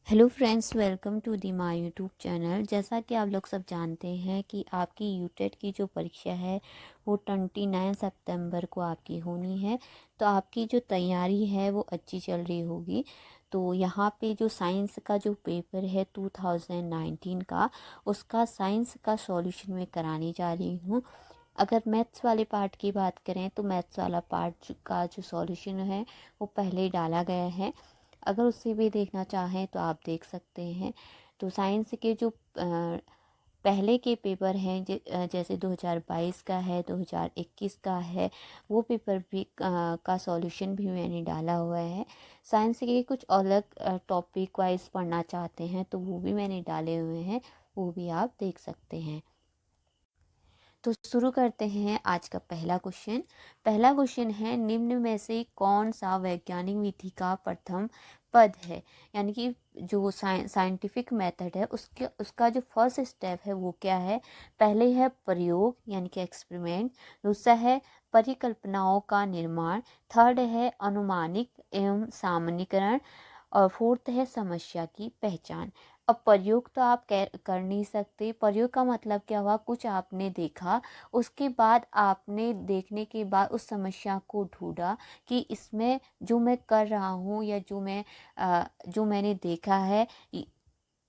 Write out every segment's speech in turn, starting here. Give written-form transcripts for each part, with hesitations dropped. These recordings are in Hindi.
Hello friends, welcome to the my YouTube channel. जैसा कि आप लोग सब जानते हैं कि आपकी यूटेट की जो परीक्षा है वो 29 सितंबर को आपकी होनी है। तो आपकी जो तैयारी है वो अच्छी चल रही होगी। तो यहाँ पे जो साइंस का जो पेपर है 2019 का, उसका साइंस का सॉल्यूशन मैं कराने जा रही हूँ। अगर मैथ्स वाले पार्ट की बात करें तो मैथ्स वाला पार्ट का जो सॉल्यूशन है वो पहले ही डाला गया है। अगर उससे भी देखना चाहें तो आप देख सकते हैं। तो साइंस के जो पहले के पेपर हैं जैसे 2022 का है, 2021 का है, वो पेपर भी का सॉल्यूशन भी मैंने डाला हुआ है। साइंस के कुछ अलग टॉपिक वाइज पढ़ना चाहते हैं तो वो भी मैंने डाले हुए हैं, वो भी आप देख सकते हैं। तो शुरू करते हैं आज का पहला क्वेश्चन। पहला क्वेश्चन है, निम्न में से कौन सा वैज्ञानिक विधि का प्रथम पद है? यानी कि जो साइंटिफिक मेथड है उसका जो फर्स्ट स्टेप है वो क्या है? पहले है प्रयोग यानी कि एक्सपेरिमेंट, दूसरा है परिकल्पनाओं का निर्माण, थर्ड है अनुमानिक एवं सामान्यीकरण, और फोर्थ है समस्या की पहचान। अब प्रयोग तो आप कर नहीं सकते। प्रयोग का मतलब क्या हुआ? कुछ आपने देखा, उसके बाद आपने देखने के बाद उस समस्या को ढूंढा कि इसमें जो मैं कर रहा हूँ या जो मैंने देखा है,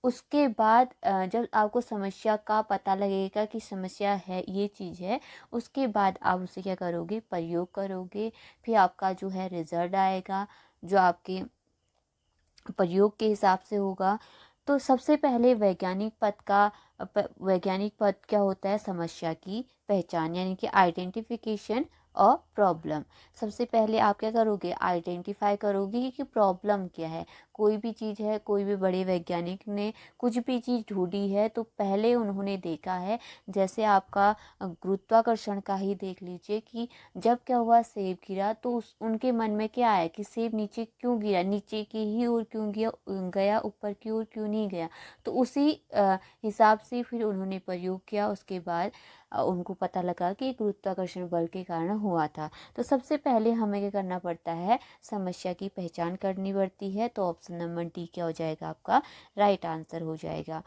उसके बाद जब आपको समस्या का पता लगेगा कि समस्या है, ये चीज़ है, उसके बाद आप उसे क्या करोगे? प्रयोग करोगे। फिर आपका जो है रिजल्ट आएगा जो आपके प्रयोग के हिसाब से होगा। तो सबसे पहले वैज्ञानिक पद क्या होता है? समस्या की पहचान यानी कि आइडेंटिफिकेशन और प्रॉब्लम। सबसे पहले आप क्या करोगे? आइडेंटिफाई करोगे कि प्रॉब्लम क्या है। कोई भी चीज़ है, कोई भी बड़े वैज्ञानिक ने कुछ भी चीज़ ढूंढी है तो पहले उन्होंने देखा है। जैसे आपका गुरुत्वाकर्षण का ही देख लीजिए कि जब क्या हुआ, सेब गिरा तो उनके मन में क्या आया कि सेब नीचे क्यों गिरा, नीचे की ही ओर क्यों गया, ऊपर की ओर क्यों नहीं गया। तो उसी हिसाब से फिर उन्होंने प्रयोग किया। उसके बाद उनको पता लगा कि गुरुत्वाकर्षण बल के कारण हुआ था। तो सबसे पहले हमें क्या करना पड़ता है? समस्या की पहचान करनी पड़ती है। तो ऑप्शन नंबर डी क्या हो जाएगा? आपका राइट आंसर हो जाएगा।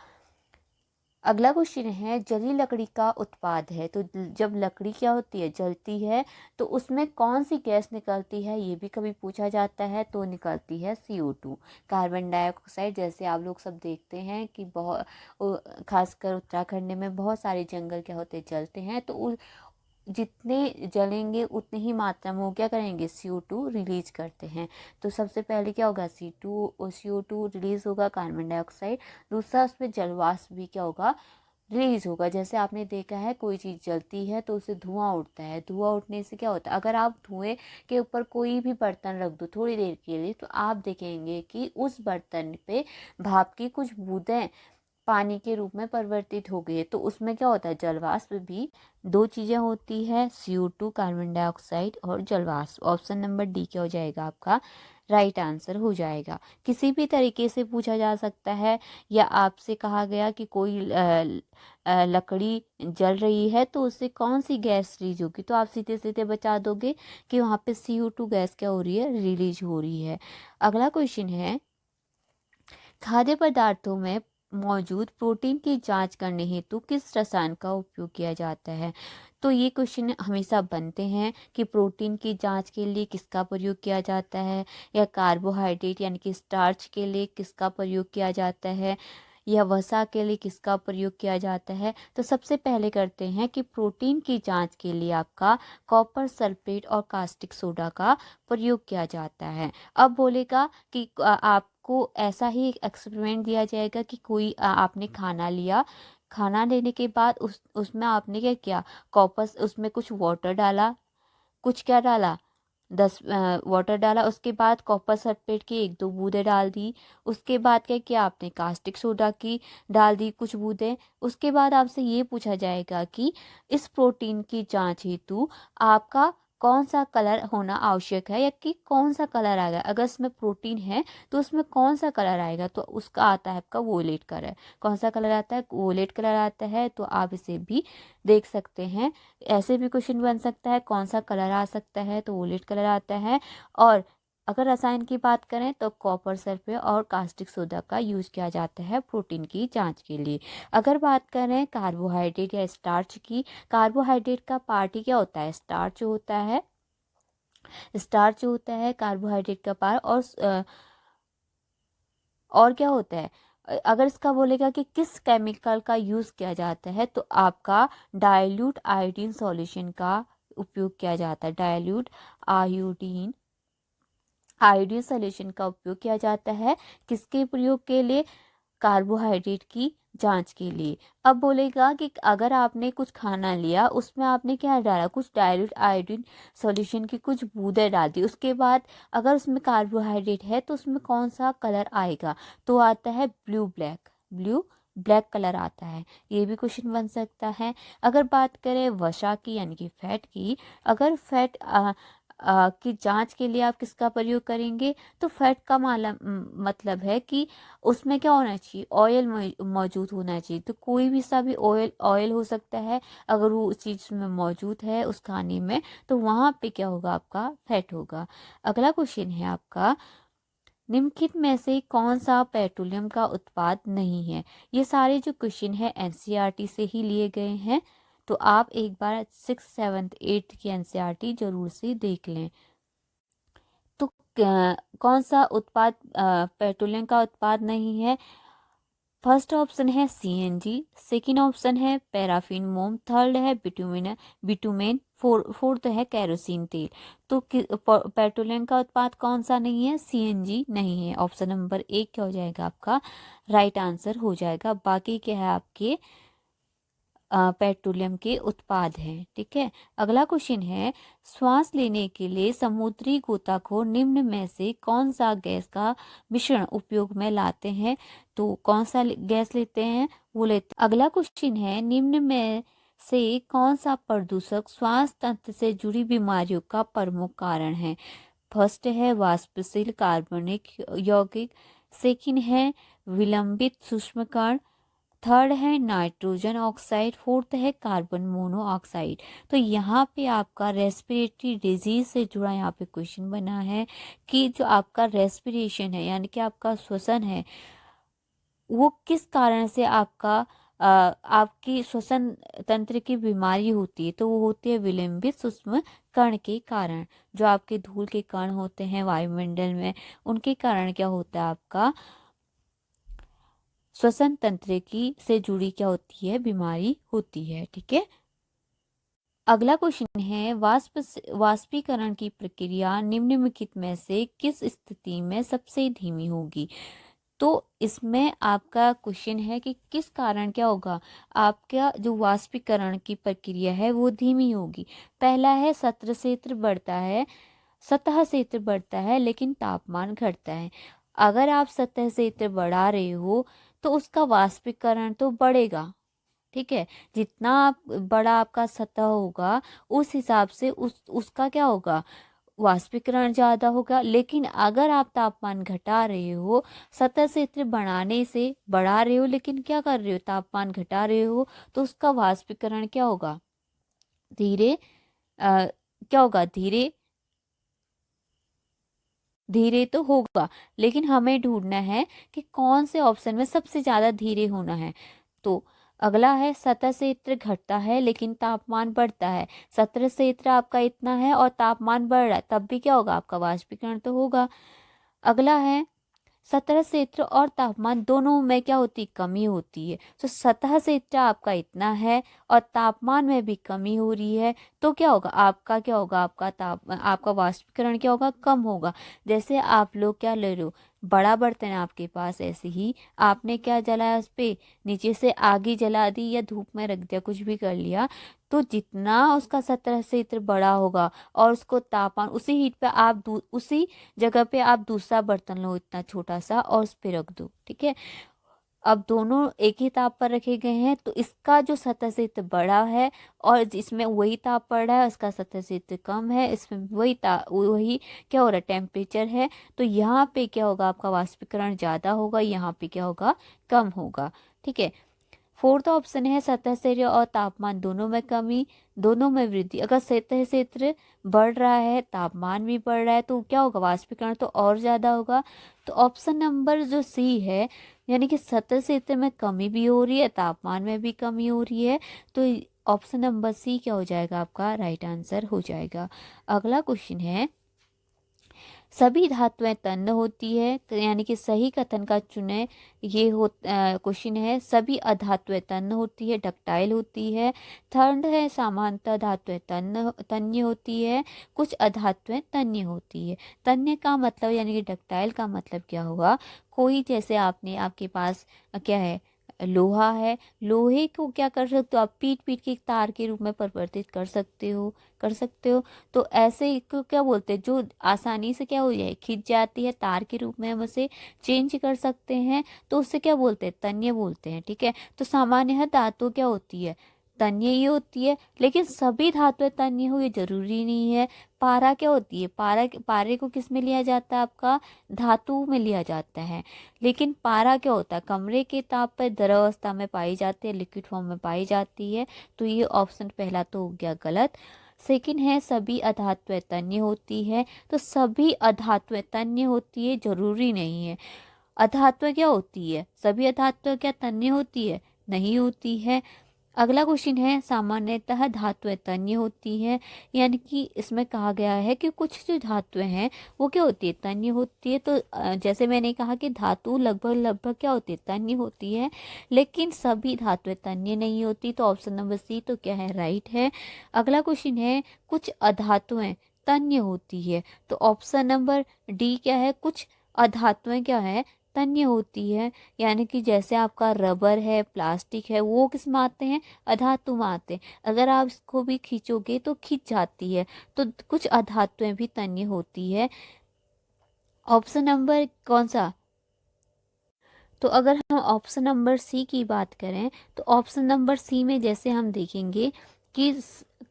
अगला क्वेश्चन है, जली लकड़ी का उत्पाद है। तो जब लकड़ी क्या होती है? जलती है, तो उसमें कौन सी गैस निकलती है? ये भी कभी पूछा जाता है। तो निकलती है CO2, कार्बन डाइऑक्साइड। जैसे आप लोग सब देखते हैं कि खासकर उत्तराखंड में बहुत सारे जंगल क्या होते हैं? जलते हैं। तो जितने जलेंगे उतनी ही मात्रा में वो क्या करेंगे? CO2 रिलीज करते हैं। तो सबसे पहले क्या होगा? CO2 रिलीज होगा, कार्बन डाइऑक्साइड। दूसरा, उसमें जलवाष्प भी क्या होगा? रिलीज होगा। जैसे आपने देखा है, कोई चीज़ जलती है तो उससे धुआं उठता है। धुआं उठने से क्या होता है? अगर आप धुएं के ऊपर कोई भी बर्तन रख दो थोड़ी देर के लिए, तो आप देखेंगे कि उस बर्तन पे भाप की कुछ बूंदें पानी के रूप में परिवर्तित हो गई है। तो उसमें क्या होता है? जलवाष्प भी। दो चीजें होती है, CO2 कार्बन डाइऑक्साइड और जलवाष्प। ऑप्शन नंबर डी क्या हो जाएगा? आपका राइट आंसर हो जाएगा। किसी भी तरीके से पूछा जा सकता है, या आपसे कहा गया कि कोई लकड़ी जल रही है तो उससे कौन सी गैस रिलीज होगी, तो आप सीधे सीधे बता दोगे कि वहाँ पे CO2 गैस क्या हो रही है? रिलीज हो रही है। अगला क्वेश्चन है, खाद्य पदार्थों में मौजूद प्रोटीन की जांच करने हेतु किस रसायन का उपयोग किया जाता है? तो ये क्वेश्चन हमेशा बनते हैं कि प्रोटीन की जांच के लिए किसका प्रयोग किया जाता है, या कार्बोहाइड्रेट यानी कि स्टार्च के लिए किसका प्रयोग किया जाता है, या वसा के लिए किसका प्रयोग किया जाता है। तो सबसे पहले करते हैं कि प्रोटीन की जांच के लिए आपका कॉपर सल्फेट और कास्टिक सोडा का प्रयोग किया जाता है। अब बोलेगा कि आपको ऐसा ही एक एक्सपेरिमेंट दिया जाएगा कि कोई आपने खाना लिया, खाना लेने के बाद उसमें आपने क्या किया? कॉपर, उसमें कुछ वाटर डाला, कुछ क्या डाला? 10 वाटर डाला। उसके बाद कॉपर सल्फेट की 1-2 बूंदें डाल दी। उसके बाद क्या किया आपने? कास्टिक सोडा की डाल दी कुछ बूंदें। उसके बाद आपसे ये पूछा जाएगा कि इस प्रोटीन की जांच हेतु आपका कौन सा कलर होना आवश्यक है, या कि कौन सा कलर आएगा। अगर इसमें प्रोटीन है तो उसमें कौन सा कलर आएगा? तो उसका आता है आपका वोलेट कलर। कौन सा कलर आता है? वोलेट कलर आता है। तो आप इसे भी देख सकते हैं। ऐसे भी क्वेश्चन बन सकता है, कौन सा कलर आ सकता है? तो वोलेट कलर आता है। और अगर रसायन की बात करें तो कॉपर सल्फेट और कास्टिक सोडा का यूज किया जाता है प्रोटीन की जांच के लिए। अगर बात करें कार्बोहाइड्रेट या स्टार्च की, कार्बोहाइड्रेट का पार्ट ही क्या होता है, स्टार्च होता है। स्टार्च होता है कार्बोहाइड्रेट का पार्ट। और क्या होता है, अगर इसका बोलेगा कि किस केमिकल का यूज किया जाता है तो आपका डाइल्यूट आयोडीन सॉल्यूशन का उपयोग किया जाता है। डाइल्यूट आयोडीन आयोडीन सॉल्यूशन का उपयोग किया जाता है किसके प्रयोग के लिए, कार्बोहाइड्रेट की जांच के लिए। अब बोलेगा कि अगर आपने कुछ खाना लिया, उसमें आपने क्या डाला, कुछ डाइल्यूट आयोडीन सॉल्यूशन की कुछ बूंदें डाल दी, उसके बाद अगर उसमें कार्बोहाइड्रेट है तो उसमें कौन सा कलर आएगा, तो आता है blue black, blue black colour आता है। ये भी क्वेश्चन बन सकता है। अगर बात करें वसा की यानी कि फैट की, अगर फैट की जांच के लिए आप किसका प्रयोग करेंगे, तो फैट का मतलब है कि उसमें क्या होना चाहिए, ऑयल मौजूद होना चाहिए। तो कोई भी सा भी ऑयल ऑयल हो सकता है, अगर वो उस चीज़ में मौजूद है उस खाने में, तो वहाँ पे क्या होगा, आपका फैट होगा। अगला क्वेश्चन है आपका, निम्नलिखित में से कौन सा पेट्रोलियम का उत्पाद नहीं है। ये सारे जो क्वेश्चन है एनसीईआरटी से ही लिए गए हैं, तो आप एक बार 6th 7th 8th की एनसीईआरटी जरूर से देख लें। तो कौन सा उत्पाद पेट्रोलियम का उत्पाद नहीं है। फर्स्ट ऑप्शन है सीएनजी, सेकंड ऑप्शन है पैराफिन मोम, थर्ड है बिटुमेन, फोर्थ है केरोसिन तेल। तो पेट्रोलियम का उत्पाद कौन सा नहीं है, सीएनजी नहीं है। ऑप्शन नंबर 1 क्या हो जाएगा आपका राइट आंसर हो जाएगा। बाकी क्या है आपके पेट्रोलियम के उत्पाद हैं। ठीक है, अगला क्वेश्चन है, श्वास लेने के लिए समुद्री गोताखोर निम्न में से कौन सा गैस का मिश्रण उपयोग में लाते हैं, तो कौन सा गैस लेते हैं, वो लेते। अगला क्वेश्चन है, निम्न में से कौन सा प्रदूषक श्वास तंत्र से जुड़ी बीमारियों का प्रमुख कारण है। फर्स्ट है वाष्पशील कार्बनिक यौगिक, सेकंड है विलंबित सूक्ष्म कण, थर्ड है नाइट्रोजन ऑक्साइड, फोर्थ है कार्बन मोनोऑक्साइड। तो यहाँ पे आपका रेस्पिरेटरी डिजीज से जुड़ा यहाँ पे क्वेश्चन बना है कि जो आपका रेस्पिरेशन है यानी कि आपका श्वसन है, वो किस कारण से आपकी श्वसन तंत्र की बीमारी होती है, तो वो होती है विलंबित सूक्ष्म कण के कारण। जो आपके धूल के कण होते हैं वायुमंडल में, उनके कारण क्या होता है, आपका श्वसन तंत्र की से जुड़ी क्या होती है, बीमारी होती है। ठीक है, अगला क्वेश्चन है, वाष्पीकरण की प्रक्रिया निम्नलिखित में से किस स्थिति में सबसे धीमी होगी। तो इसमें आपका क्वेश्चन है कि किस कारण क्या होगा, आपका जो वाष्पीकरण की प्रक्रिया है वो धीमी होगी। पहला है सतह क्षेत्र बढ़ता है लेकिन तापमान घटता है। अगर आप सतह क्षेत्र बढ़ा रहे हो तो उसका वाष्पीकरण तो बढ़ेगा। ठीक है, जितना बड़ा आपका सतह होगा उस हिसाब से उसका क्या होगा, वाष्पीकरण ज़्यादा होगा। लेकिन अगर आप तापमान घटा रहे हो, सतह क्षेत्र बढ़ा रहे हो लेकिन क्या कर रहे हो, तापमान घटा रहे हो, तो उसका वाष्पीकरण क्या होगा, धीरे क्या होगा, धीरे धीरे तो होगा। लेकिन हमें ढूंढना है कि कौन से ऑप्शन में सबसे ज़्यादा धीरे होना है। तो अगला है, सतह क्षेत्र घटता है लेकिन तापमान बढ़ता है। सतह क्षेत्र आपका इतना है और तापमान बढ़ रहा है, तब भी क्या होगा, आपका वाष्पीकरण तो होगा। अगला है, सतह क्षेत्र और तापमान दोनों में क्या होती, कमी होती है। तो सतह क्षेत्र आपका इतना है और तापमान में भी कमी हो रही है, तो क्या होगा, आपका वाष्पीकरण क्या होगा, कम होगा। जैसे आप लोग क्या ले रहे हो, बड़ा बर्तन है आपके पास, ऐसे ही आपने क्या जलाया, उस पे नीचे से आगी जला दी या धूप में रख दिया, कुछ भी कर लिया, तो जितना उसका सतह क्षेत्र बड़ा होगा और उसको तापमान उसी हीट पे उसी जगह पे आप दूसरा बर्तन लो इतना छोटा सा और उस पे रख दो। ठीक है, अब दोनों एक ही ताप पर रखे गए हैं, तो इसका जो सतह क्षेत्र बड़ा है और जिसमें वही ताप पड़ रहा है, उसका सतह क्षेत्र कम है, इसमें वही क्या हो रहा है, टेम्परेचर है। तो यहाँ पे क्या होगा, आपका वाष्पीकरण ज़्यादा होगा, यहाँ पे क्या होगा, कम होगा। ठीक है, फोर्थ ऑप्शन है सतह क्षेत्र और तापमान दोनों में कमी, दोनों में वृद्धि। अगर सतह क्षेत्र बढ़ रहा है, तापमान भी बढ़ रहा है, तो क्या होगा, वाष्पीकरण तो और ज़्यादा होगा। तो ऑप्शन नंबर जो सी है, यानी कि सतह क्षेत्र में कमी भी हो रही है, तापमान में भी कमी हो रही है, तो ऑप्शन नंबर सी क्या हो जाएगा, आपका राइट आंसर हो जाएगा। अगला क्वेश्चन है, सभी धातुएं तन्य होती है, तो यानी कि सही कथन का चुने। ये हो क्वेश्चन है, सभी अधातुएं तन्य होती है, डक्टाइल होती है। थर्ड है, सामान्यतः धातुएं तन्य होती है, कुछ अधातुएं तन्य होती है। तन्य का मतलब यानी कि डक्टाइल का मतलब क्या हुआ, कोई जैसे आपके पास क्या है, लोहा है, लोहे को क्या कर सकते हो आप, पीट पीट के तार के रूप में परिवर्तित कर सकते हो। तो ऐसे को क्या बोलते हैं, जो आसानी से क्या हो जाए, खिंच जाती है, तार के रूप में हम उसे चेंज कर सकते हैं, तो उससे क्या बोलते हैं, तन्य बोलते हैं। ठीक है, तो सामान्य धातु क्या होती है, तन्य ही होती है, लेकिन सभी धातुएं तन्य हो ये जरूरी नहीं है। पारा क्या होती है, पारे को किस में लिया जाता है, आपका धातु में लिया जाता है। लेकिन पारा क्या होता है, कमरे के ताप पर द्रव अवस्था में पाई जाती है, लिक्विड फॉर्म में पाई जाती है। तो ये ऑप्शन पहला तो हो गया गलत। सेकंड है, सभी अधातुएं तन्य होती है, तो सभी अधातुएं तन्य होती है जरूरी नहीं है। अधातुएं क्या होती है, सभी अधातुएं क्या तन्य होती है, नहीं होती है। अगला क्वेश्चन है, सामान्यतः धातुएं तन्य होती हैं, यानी कि इसमें कहा गया है कि कुछ जो धातुएं हैं वो क्या होती है, तन्य होती है। तो जैसे मैंने कहा कि धातु लगभग लगभग क्या होती है, तन्य होती है, लेकिन सभी धातुएं तन्य नहीं होती। तो ऑप्शन नंबर सी तो क्या है, राइट है। अगला क्वेश्चन है, कुछ अधातुएं तन्य होती है, तो ऑप्शन नंबर डी क्या है, कुछ अधातुएं क्या है, तन्य होती है। यानी कि जैसे आपका रबर है, प्लास्टिक है, वो किस में आते हैं, अधातु में आते हैं। अगर आप इसको भी खींचोगे तो खींच जाती है, तो कुछ अधातुएं भी तन्य होती है। ऑप्शन नंबर कौन सा, तो अगर हम ऑप्शन नंबर सी की बात करें, तो ऑप्शन नंबर सी में जैसे हम देखेंगे कि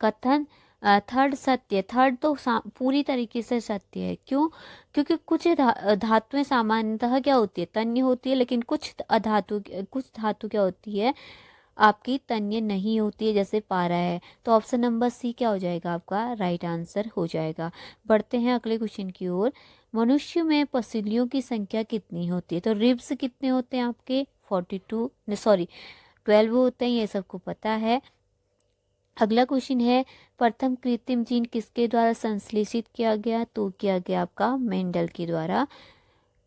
कथन थर्ड सत्य, थर्ड तो पूरी तरीके से सत्य है। क्यों, क्योंकि कुछ धातुएं सामान्यतः क्या होती है, तन्य होती है, लेकिन कुछ धातु क्या होती है, आपकी तन्य नहीं होती है, जैसे पारा है। तो ऑप्शन नंबर सी क्या हो जाएगा, आपका राइट आंसर हो जाएगा। बढ़ते हैं अगले क्वेश्चन की ओर। मनुष्य में पसलियों की संख्या कितनी होती है, तो रिब्स कितने होते हैं आपके, 42 सॉरी 12 होते हैं, ये सबको पता है। अगला क्वेश्चन है, प्रथम कृत्रिम जीन किसके द्वारा संश्लेषित किया गया, तो किया गया आपका मेंडल के द्वारा,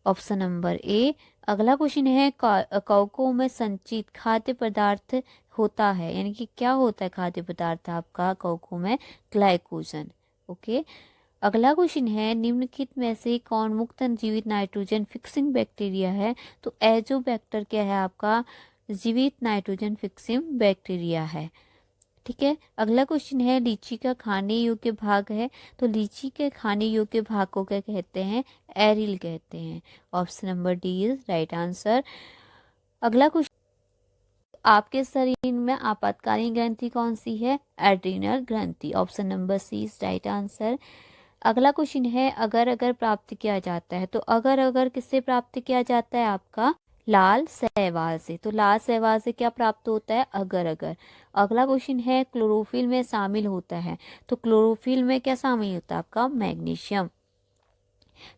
ऑप्शन नंबर ए। अगला क्वेश्चन है, कवकों में संचित खाद्य पदार्थ होता है, यानी कि क्या होता है खाद्य पदार्थ आपका कवकों में, ग्लाइकोजन। ओके। अगला क्वेश्चन है, निम्नलिखित में से कौन मुक्त जीवित नाइट्रोजन फिक्सिंग बैक्टीरिया है, तो एजोबैक्टर क्या है आपका, जीवित नाइट्रोजन फिक्सिंग बैक्टीरिया है। ठीक है। अगला क्वेश्चन है, लीची का खाने योग्य भाग है, तो लीची के खाने योग्य भाग को क्या कहते हैं, एरिल कहते हैं। Option number D is right answer. अगला क्वेश्चन, आपके शरीर में आपातकालीन ग्रंथि कौन सी है, एड्रीनल ग्रंथि। Option number C is right answer. अगला क्वेश्चन है, अगर अगर प्राप्त किया जाता है, तो अगर अगर किससे प्राप्त किया जाता है, आपका लाल शैवाल से। तो लाल शैवाल से क्या प्राप्त होता है, अगर अगर। अगला क्वेश्चन है, क्लोरोफिल में शामिल होता है, तो क्लोरोफिल में क्या शामिल होता है, आपका मैग्नीशियम।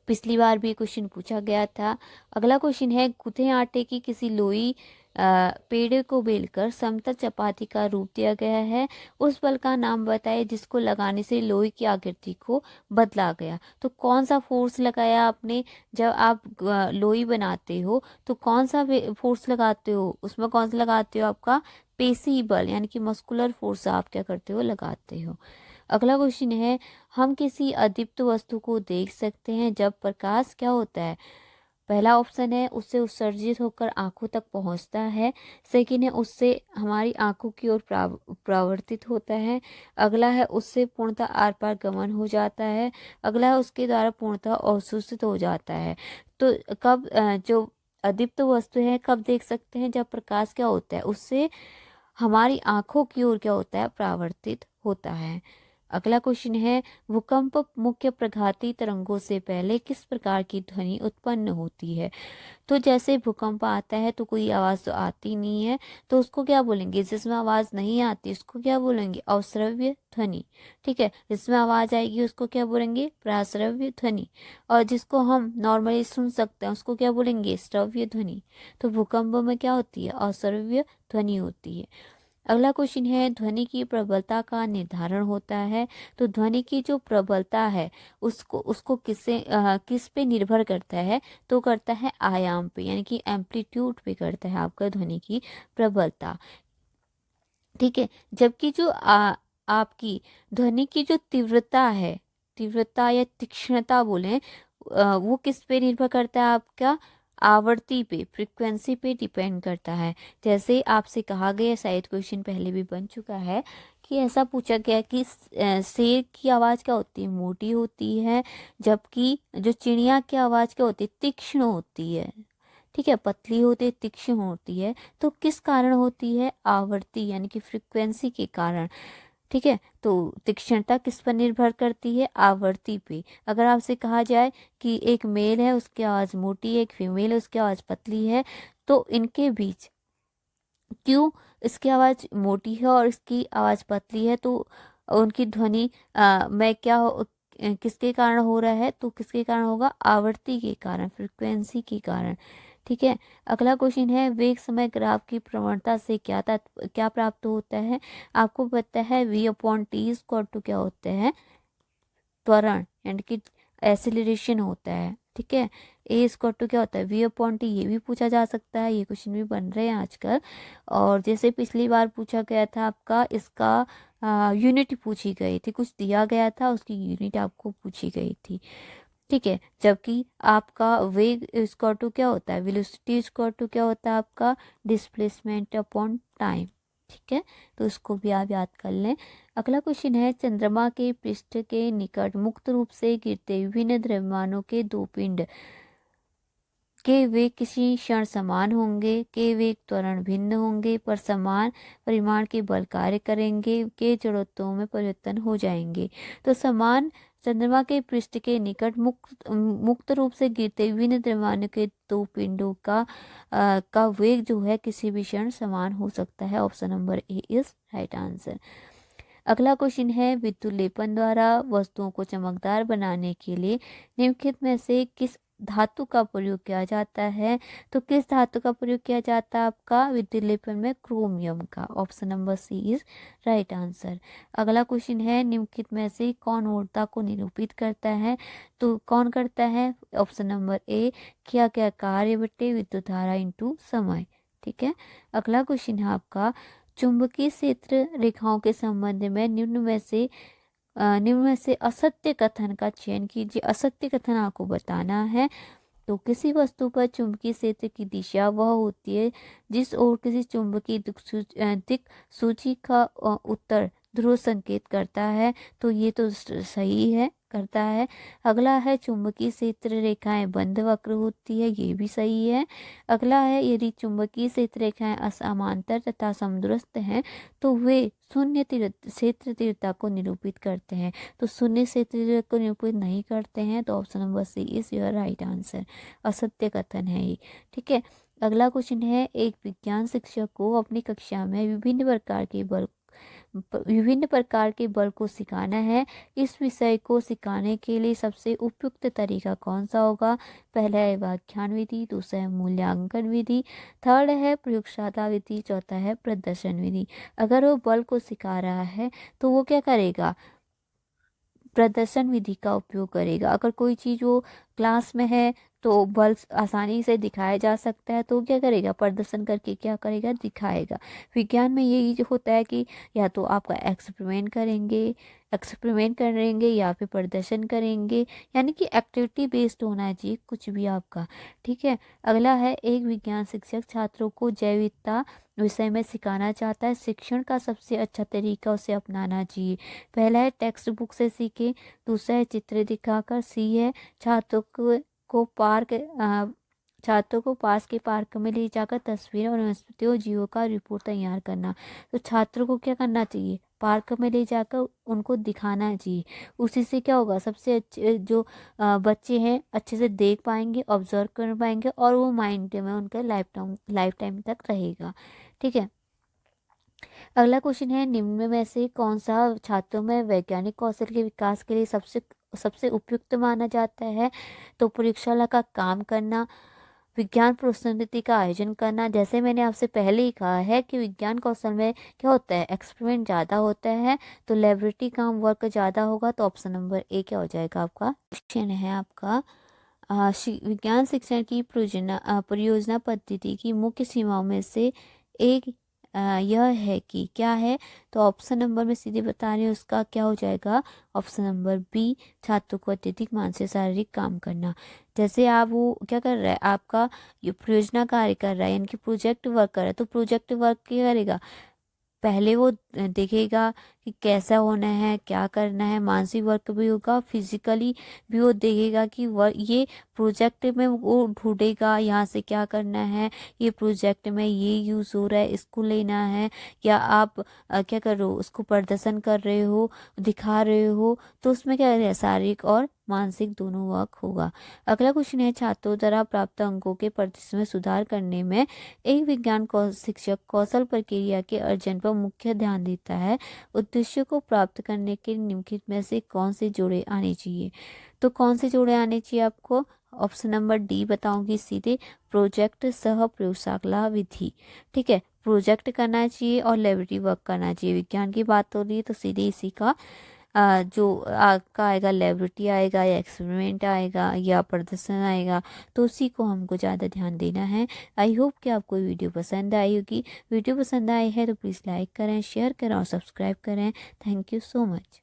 पिछली बार भी क्वेश्चन पूछा गया था। अगला क्वेश्चन है, गूथे आटे की किसी लोई पेड़ को बेलकर समतल चपाती का रूप दिया गया है, उस बल का नाम बताए जिसको लगाने से लोई की आकृति को बदला गया। तो कौन सा फोर्स लगाया आपने, जब आप लोई बनाते हो तो कौन सा फोर्स लगाते हो, उसमें कौन सा लगाते हो, आपका पेशी बल, यानी कि मस्कुलर फोर्स आप क्या करते हो, लगाते हो। अगला क्वेश्चन है, हम किसी अदीप्त वस्तु को देख सकते हैं जब प्रकाश क्या होता है, पहला ऑप्शन है उससे उत्सर्जित होकर आंखों तक पहुंचता है, सेकंड है उससे हमारी आंखों की ओर प्रावर्तित होता है, अगला है उससे पूर्णतः आर पार गमन हो जाता है, अगला है उसके द्वारा पूर्णतः अवशोषित हो जाता है। तो कब जो अदीप्त वस्तु है कब देख सकते हैं, जब प्रकाश क्या होता है उससे हमारी आंखों की ओर क्या होता है, प्रावर्तित होता है। अगला क्वेश्चन है, भूकंप मुख्य प्रघाती तरंगों से पहले किस प्रकार की ध्वनि उत्पन्न होती है? तो जैसे भूकंप आता है तो कोई आवाज़ तो आती नहीं है, तो उसको क्या बोलेंगे? जिसमें आवाज़ नहीं आती उसको क्या बोलेंगे? अश्रव्य ध्वनि। ठीक है, जिसमें आवाज़ आएगी उसको क्या बोलेंगे? प्राश्रव्य ध्वनि। और जिसको हम नॉर्मली सुन सकते हैं उसको क्या बोलेंगे? श्रव्य ध्वनि। तो भूकंप में क्या होती है? अश्रव्य ध्वनि होती है। अगला क्वेश्चन है, ध्वनि की प्रबलता का निर्धारण होता है। तो ध्वनि की जो प्रबलता है उसको उसको किस पे निर्भर करता है? तो करता है आयाम पे, यानी कि एम्पलीट्यूड पे करता है आपका ध्वनि की प्रबलता। ठीक है, जबकि जो आपकी ध्वनि की जो तीव्रता है, तीव्रता या तीक्ष्णता बोले, वो किस पे निर्भर करता है? आपका आवृत्ति पे, फ्रीक्वेंसी पे डिपेंड करता है। जैसे आपसे कहा गया, शायद क्वेश्चन पहले भी बन चुका है, कि ऐसा पूछा गया कि शेर की आवाज़ क्या होती है? मोटी होती है, जबकि जो चिड़िया की आवाज़ क्या होती है? तीक्ष्ण होती है। ठीक है, पतली होती है, तीक्ष्ण होती है। तो किस कारण होती है? आवृत्ति यानी कि फ्रीक्वेंसी के कारण। ठीक है, तो तीक्ष्णता किस पर निर्भर करती है? आवृत्ति पे। अगर आपसे कहा जाए कि एक मेल है उसकी आवाज़ मोटी है, एक फीमेल है उसकी आवाज़ पतली है, तो इनके बीच क्यों इसकी आवाज़ मोटी है और इसकी आवाज़ पतली है, तो उनकी ध्वनि में क्या किसके कारण हो रहा है? तो किसके कारण होगा? आवृत्ति के कारण, फ्रीक्वेंसी के कारण। ठीक है, अगला क्वेश्चन है, वेग समय ग्राफ की प्रवणता से क्या प्राप्त होता है? आपको पता है v/t क्या होता है? त्वरण, यानी कि एसिलरेशन होता है। ठीक है, a क्या होता है? v/t। ये भी पूछा जा सकता है, ये क्वेश्चन भी बन रहे हैं आजकल। और जैसे पिछली बार पूछा गया था आपका, इसका यूनिट पूछी गई थी, कुछ दिया गया था उसकी यूनिट आपको पूछी गई थी। ठीक है, जबकि आपका वेग क्या होता है? वेलोसिटी क्या होता है आपका? Displacement upon time. ठीक है, तो इसको भी आप याद कर लें। अगला क्वेश्चन है, चंद्रमा के पृष्ठ के निकट मुक्त रूप से गिरते विभिन्न द्रव्यमानों के दो पिंड के वेग किसी क्षण समान होंगे, के वेग त्वरण भिन्न होंगे, पर समान परिमाण के बल कार्य करेंगे, के जड़त्वों में परिवर्तन हो जाएंगे। तो समान चंद्रमा के पृष्ठ के निकट मुक्त रूप से गिरते विभिन्न द्रव्यमानों के दो पिंडों का वेग जो है किसी भी क्षण समान हो सकता है। Option number A is right answer. अगला क्वेश्चन है, विद्युत लेपन द्वारा वस्तुओं को चमकदार बनाने के लिए निम्नलिखित में से किस धातु का प्रयोग किया जाता है? तो किस धातु का प्रयोग किया जाता है आपका विद्युत लेपन में? क्रोमियम का। Option number C is right answer. अगला क्वेश्चन है, निम्नलिखित में से कौन ऊर्जा को निरूपित करता है? तो कौन करता है? ऑप्शन नंबर ए, किया गया कार्य बटे विद्युत धारा इंटू समय। ठीक है, अगला क्वेश्चन है आपका, चुंबकीय क्षेत्र रेखाओं के संबंध में निम्न में से असत्य कथन का चयन कीजिए। असत्य कथन आपको बताना है। तो किसी वस्तु पर चुंबकीय क्षेत्र की दिशा वह होती है जिस ओर किसी चुंबकीय दिक्सूची का उत्तर ध्रुव संकेत करता है। तो ये तो सही है, करता है। अगला है, चुंबकीय क्षेत्र रेखाएं बंद वक्र होती है, ये भी सही है। अगला है, यदि चुंबकीय क्षेत्र रेखाएं असमांतर तथा समदूरस्थ हैं तो वे शून्य क्षेत्र तीव्रता को निरूपित करते हैं। तो शून्य क्षेत्र तीव्रता को निरूपित नहीं करते हैं, तो option number C is your right answer. असत्य कथन है ये। ठीक है, अगला क्वेश्चन है, एक विज्ञान शिक्षक को अपनी कक्षा में विभिन्न प्रकार के बल को सिखाना है। इस विषय को सिखाने के लिए सबसे उपयुक्त तरीका कौन सा होगा? पहला है व्याख्यान विधि, दूसरा है मूल्यांकन विधि, थर्ड है प्रयोगशाला विधि, चौथा है प्रदर्शन विधि। अगर वो बल को सिखा रहा है तो वो क्या करेगा? प्रदर्शन विधि का उपयोग करेगा। अगर कोई चीज़ वो क्लास में है तो बल आसानी से दिखाया जा सकता है, तो क्या करेगा? प्रदर्शन करके क्या करेगा? दिखाएगा। विज्ञान में यही जो होता है कि या तो आपका एक्सपेरिमेंट करेंगे या फिर प्रदर्शन करेंगे, यानी कि एक्टिविटी बेस्ड होना चाहिए कुछ भी आपका। ठीक है, अगला है, एक विज्ञान शिक्षक छात्रों को जैव विविधता विषय में सिखाना चाहता है। शिक्षण का सबसे अच्छा तरीका उसे अपनाना चाहिए। पहला है टेक्स्ट बुक से सीखें, दूसरा है चित्र दिखाकर, सी है को पार्क छात्रों को पास के पार्क में ले जाकर तस्वीरें और वनस्पतियों जीवों का रिपोर्ट तैयार करना। तो छात्रों को क्या करना चाहिए? पार्क में ले जाकर उनको दिखाना चाहिए। उसी से क्या होगा, सबसे अच्छे जो बच्चे हैं अच्छे से देख पाएंगे, ऑब्जर्व कर पाएंगे और वो माइंड में उनके लाइफ टाइम तक रहेगा। ठीक है। अगला क्वेश्चन है, निम्न में से कौन सा छात्रों में वैज्ञानिक कौशल के विकास के लिए सबसे सबसे उपयुक्त माना जाता है? तो प्रयोगशाला का काम करना, विज्ञान प्रस्तुति का आयोजन करना। जैसे मैंने आपसे पहले ही कहा है कि विज्ञान कौशल में क्या होता है, एक्सपेरिमेंट ज़्यादा होता है, तो लेबोरेटरी काम वर्क ज़्यादा होगा। तो ऑप्शन नंबर ए क्या हो जाएगा आपका? क्वेश्चन है आपका, विज्ञान शिक्षण की परियोजना पद्धति की मुख्य सीमाओं में से एक यह है कि क्या है? तो ऑप्शन नंबर में सीधे बता रही हूँ, उसका क्या हो जाएगा? ऑप्शन नंबर बी, छात्रों को अत्यधिक मानसिक शारीरिक काम करना। जैसे आप वो क्या कर रहा है, आपका ये परियोजना कार्य कर रहा है, यानी कि प्रोजेक्ट वर्क कर रहा है, तो प्रोजेक्ट वर्क क्या करेगा, पहले वो देखेगा कि कैसा होना है, क्या करना है, मानसिक वर्क भी होगा, फिजिकली भी वो देखेगा कि ये प्रोजेक्ट में वो ढूंढेगा यहाँ से क्या करना है, ये प्रोजेक्ट में ये यूज़ हो रहा है, इसको लेना है, या आप क्या कर रहे हो, उसको प्रदर्शन कर रहे हो, दिखा रहे हो, तो उसमें क्या है, शारीरिक और मानसिक दोनों वर्क होगा। अगला क्वेश्चन है, छात्रों द्वारा प्राप्त अंकों के प्रदर्शन में सुधार करने में एक विज्ञान शिक्षक कौशल प्रक्रिया के अर्जन पर मुख्य ध्यान देता है। उद्देश्य को प्राप्त करने के निम्नलिखित में से कौन से जोड़े आने चाहिए? तो कौन से जोड़े आने चाहिए आपको? ऑप्शन नंबर डी बताऊंगी सीधे, प्रोजेक्ट सह प्रयोगशाला विधि। ठीक है, प्रोजेक्ट करना चाहिए और लेबोरेटरी वर्क करना चाहिए। विज्ञान की बात हो रही है तो सीधे इसी का जो आपका आएगा, लेबोरेटरी आएगा या एक्सपेरिमेंट आएगा या प्रदर्शन आएगा, तो उसी को हमको ज़्यादा ध्यान देना है। आई होप कि आपको वीडियो पसंद आई होगी। वीडियो पसंद आई है तो प्लीज़ लाइक करें, शेयर करें और सब्सक्राइब करें। Thank you so much.